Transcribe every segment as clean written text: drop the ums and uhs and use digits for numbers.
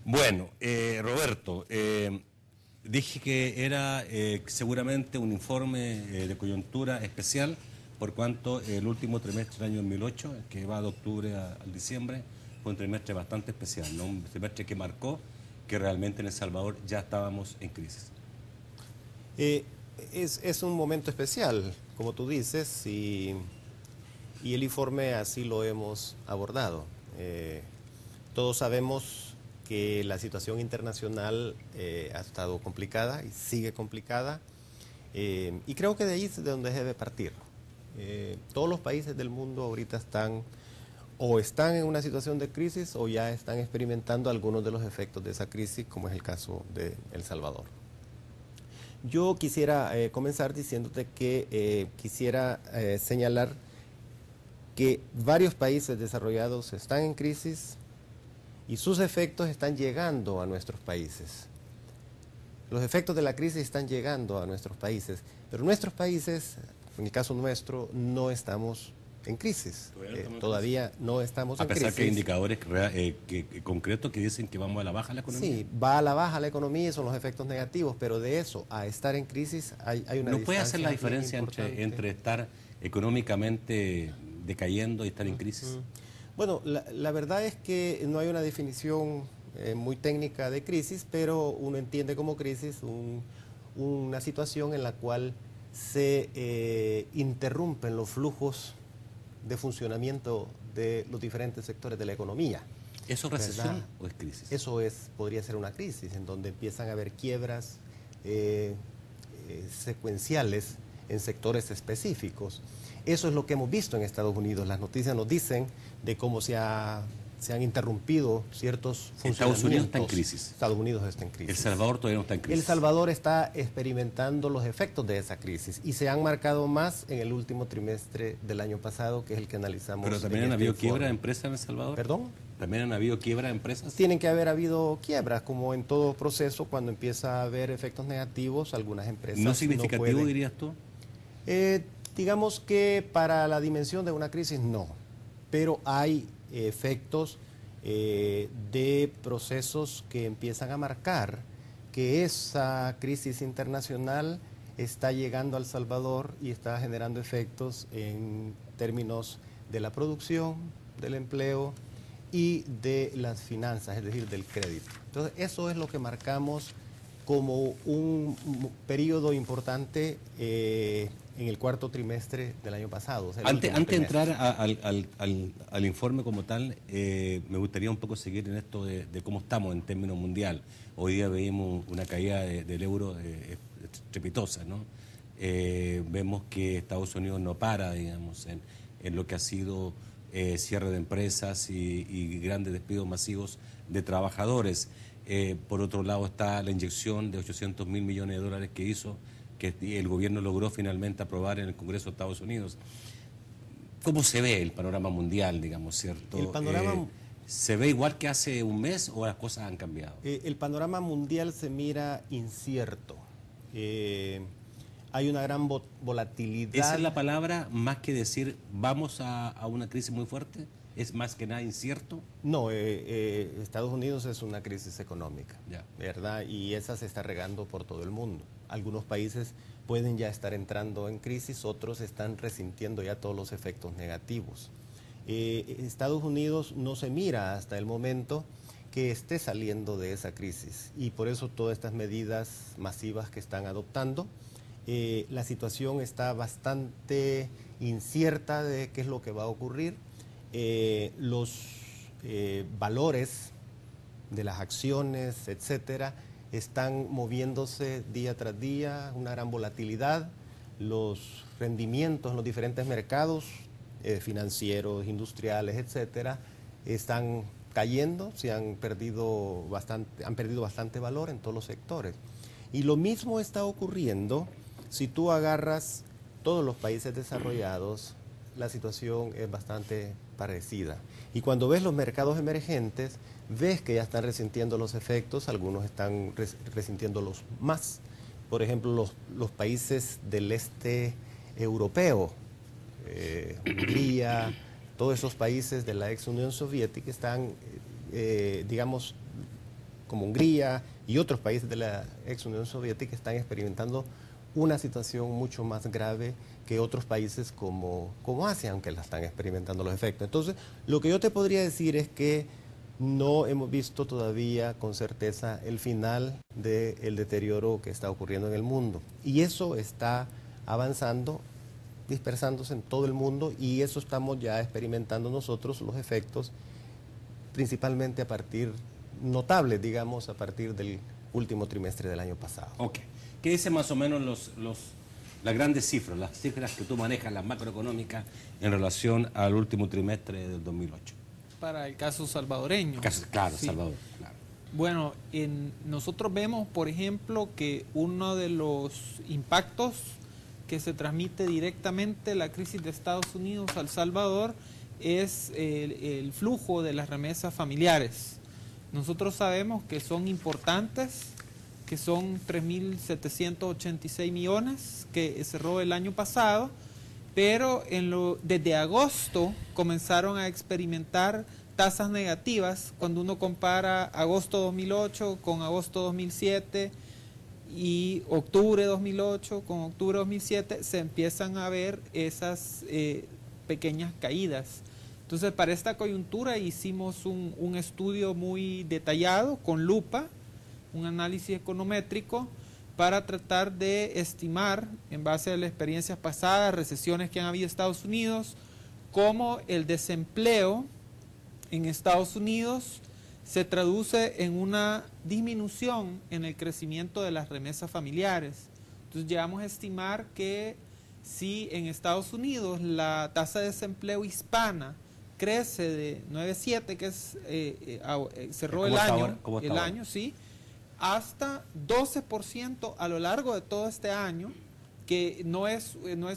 Bueno, Roberto, dije que era seguramente un informe de coyuntura especial, por cuanto el último trimestre del año 2008, que va de octubre al diciembre, fue un trimestre bastante especial, ¿no? Un trimestre que marcó que realmente en El Salvador ya estábamos en crisis. Eh, es un momento especial, como tú dices, y el informe así lo hemos abordado. Todos sabemos que la situación internacional ha estado complicada y sigue complicada, y creo que de ahí es de donde debe partir. Todos los países del mundo ahorita están en una situación de crisis o ya están experimentando algunos de los efectos de esa crisis, como es el caso de El Salvador. Yo quisiera comenzar diciéndote que quisiera señalar que varios países desarrollados están en crisis y sus efectos están llegando a nuestros países. Los efectos de la crisis están llegando a nuestros países, pero nuestros países, en el caso nuestro, no estamos en crisis. Todavía no estamos en crisis. A pesar que hay indicadores concretos que dicen que vamos a la baja la economía. Sí, va a la baja la economía y son los efectos negativos, pero de eso a estar en crisis hay una ¿No puede hacer la distancia diferencia entre estar económicamente decayendo y estar en crisis? Bueno, la verdad es que no hay una definición muy técnica de crisis, pero uno entiende como crisis una situación en la cual se interrumpen los flujos de funcionamiento de los diferentes sectores de la economía. ¿Eso es recesión ¿verdad? o es crisis? Eso podría ser una crisis, en donde empiezan a haber quiebras secuenciales en sectores específicos. Eso es lo que hemos visto en Estados Unidos. Las noticias nos dicen de cómo se han interrumpido ciertos funcionamientos. Estados Unidos está en crisis. Estados Unidos está en crisis. El Salvador todavía no está en crisis. El Salvador está experimentando los efectos de esa crisis y se han marcado más en el último trimestre del año pasado, que es el que analizamos. ¿Pero también han habido quiebra de empresas en El Salvador? ¿Perdón? ¿También han habido quiebra de empresas? Tienen que haber habido quiebras, como en todo proceso, cuando empieza a haber efectos negativos, algunas empresas ¿No significativo, no pueden. dirías tú? Digamos que para la dimensión de una crisis no, pero hay efectos de procesos que empiezan a marcar que esa crisis internacional está llegando a El Salvador y está generando efectos en términos de la producción, del empleo y de las finanzas, es decir, del crédito. Entonces, eso es lo que marcamos como un periodo importante en el cuarto trimestre del año pasado. O sea, antes de entrar al informe como tal, me gustaría un poco seguir en esto de cómo estamos en términos mundial. Hoy día vemos una caída del euro estrepitosa, ¿no? Vemos que Estados Unidos no para, digamos, en lo que ha sido cierre de empresas y grandes despidos masivos de trabajadores. Por otro lado está la inyección de 800.000 millones de dólares que hizo, que el gobierno logró finalmente aprobar en el Congreso de Estados Unidos. ¿Cómo se ve el panorama mundial, digamos, cierto? El panorama... ¿Se ve igual que hace un mes o las cosas han cambiado? El panorama mundial se mira incierto. Hay una gran volatilidad. ¿Esa es la palabra, más que decir vamos a una crisis muy fuerte? ¿Es más que nada incierto? No, Estados Unidos es una crisis económica, ya, ¿verdad? Y esa se está regando por todo el mundo. Algunos países pueden ya estar entrando en crisis, otros están resintiendo ya todos los efectos negativos. Estados Unidos no se mira hasta el momento que esté saliendo de esa crisis y por eso todas estas medidas masivas que están adoptando. La situación está bastante incierta de qué es lo que va a ocurrir. Los valores de las acciones, etcétera, están moviéndose día tras día, una gran volatilidad. Los rendimientos en los diferentes mercados financieros, industriales, etcétera, están cayendo, han perdido bastante valor en todos los sectores. Y lo mismo está ocurriendo si tú agarras todos los países desarrollados. La situación es bastante parecida. Y cuando ves los mercados emergentes, ves que ya están resintiendo los efectos, algunos están resintiéndolos más. Por ejemplo, los países del este europeo, Hungría, todos esos países de la ex Unión Soviética están, digamos, como Hungría y otros países de la ex Unión Soviética están experimentando una situación mucho más grave que otros países como Asia, aunque la están experimentando los efectos. Entonces, lo que yo te podría decir es que no hemos visto todavía con certeza el final del deterioro que está ocurriendo en el mundo. Y eso está avanzando, dispersándose en todo el mundo, y eso estamos ya experimentando nosotros los efectos, principalmente a partir, notables, digamos, a partir del último trimestre del año pasado. Ok. ¿Qué dicen más o menos las grandes cifras, las cifras que tú manejas, las macroeconómicas, en relación al último trimestre del 2008? Para el caso salvadoreño. Claro, sí. Salvador, claro. Bueno, nosotros vemos, por ejemplo, que uno de los impactos que se transmite directamente la crisis de Estados Unidos al Salvador es el flujo de las remesas familiares. Nosotros sabemos que son importantes, que son 3.786 millones que cerró el año pasado, pero desde agosto comenzaron a experimentar tasas negativas cuando uno compara agosto 2008 con agosto 2007 y octubre 2008 con octubre 2007, se empiezan a ver esas pequeñas caídas. Entonces, para esta coyuntura hicimos un estudio muy detallado con lupa, un análisis econométrico, para tratar de estimar, en base a las experiencias pasadas, recesiones que han habido en Estados Unidos, cómo el desempleo en Estados Unidos se traduce en una disminución en el crecimiento de las remesas familiares. Entonces llegamos a estimar que si en Estados Unidos la tasa de desempleo hispana crece de 9,7, que es cerró el año, sí, hasta 12% a lo largo de todo este año, que no es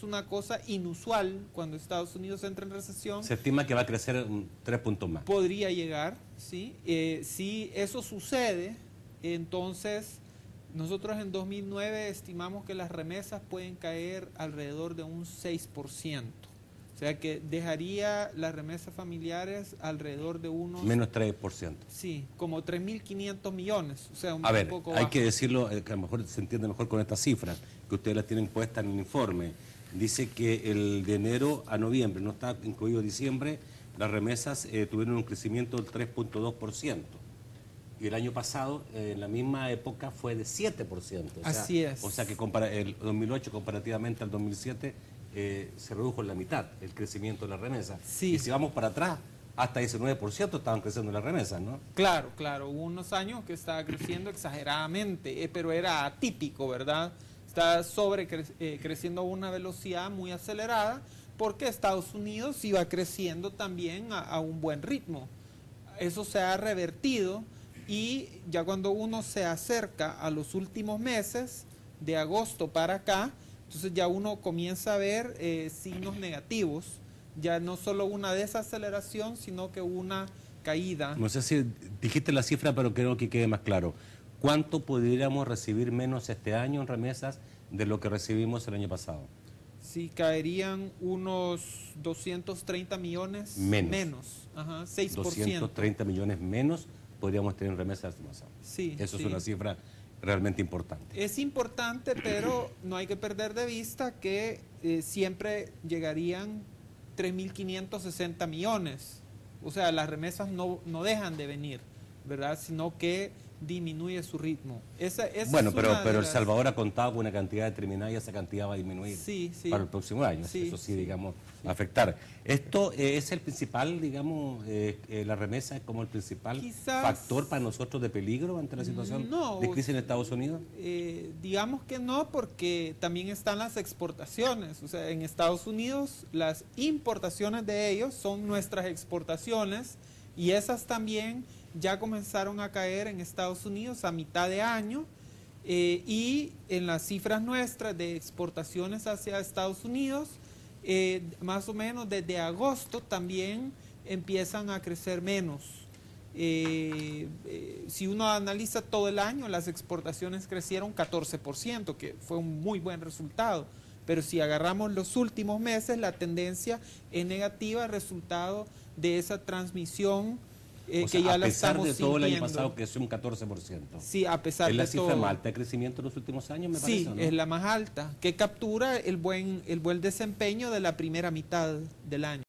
una cosa inusual cuando Estados Unidos entra en recesión. Se estima que va a crecer 3 puntos más. Podría llegar, ¿sí? Si eso sucede, entonces nosotros en 2009 estimamos que las remesas pueden caer alrededor de un 6%. O sea que dejaría las remesas familiares alrededor de unos... Menos 3%. Sí, como 3.500 millones. O sea, un A poco ver, hay bajo. que decirlo, que a lo mejor se entiende mejor con estas cifras, que ustedes las tienen puestas en el informe. Dice que el de enero a noviembre, no está incluido diciembre, las remesas tuvieron un crecimiento del 3,2%. Y el año pasado, en la misma época, fue de 7%. O sea, así es. O sea que el 2008 comparativamente al 2007 se redujo en la mitad el crecimiento de las remesas. Sí. Y si vamos para atrás, hasta 19% estaban creciendo las remesas, ¿no? Claro, claro. Hubo unos años que estaba creciendo exageradamente, pero era atípico, ¿verdad? Está creciendo a una velocidad muy acelerada porque Estados Unidos iba creciendo también a un buen ritmo. Eso se ha revertido y ya cuando uno se acerca a los últimos meses, de agosto para acá, entonces ya uno comienza a ver signos negativos, ya no solo una desaceleración, sino que una caída. No sé si dijiste la cifra, pero creo que quede más claro. ¿Cuánto podríamos recibir menos este año en remesas de lo que recibimos el año pasado? Sí, caerían unos 230 millones menos. Ajá, 6%. 230 millones menos podríamos tener en remesas el año pasado. Sí, Eso sí. es una cifra realmente importante. Es importante, pero no hay que perder de vista que siempre llegarían 3.560 millones. O sea, las remesas no dejan de venir, ¿verdad? Sino que disminuye su ritmo. Bueno, pero El Salvador ha contado con una cantidad determinada y esa cantidad va a disminuir para el próximo año. Sí, eso sí, digamos, va a afectar. Esto es el principal, digamos, la remesa es como el principal factor para nosotros de peligro ante la situación de crisis en Estados Unidos. Digamos que no, porque también están las exportaciones. O sea, en Estados Unidos las importaciones de ellos son nuestras exportaciones y esas también ya comenzaron a caer en Estados Unidos a mitad de año y en las cifras nuestras de exportaciones hacia Estados Unidos, más o menos desde agosto también empiezan a crecer menos. Si uno analiza todo el año, las exportaciones crecieron 14%, que fue un muy buen resultado. Pero si agarramos los últimos meses, la tendencia es negativa, resultado de esa transmisión O que sea, ya a la pesar estamos de todo el año sintiendo. pasado creció un 14%. Sí, a pesar ¿Es de la cifra todo. más alta de crecimiento en los últimos años, me Sí, parece, ¿o no? es la más alta, que captura el buen desempeño de la primera mitad del año.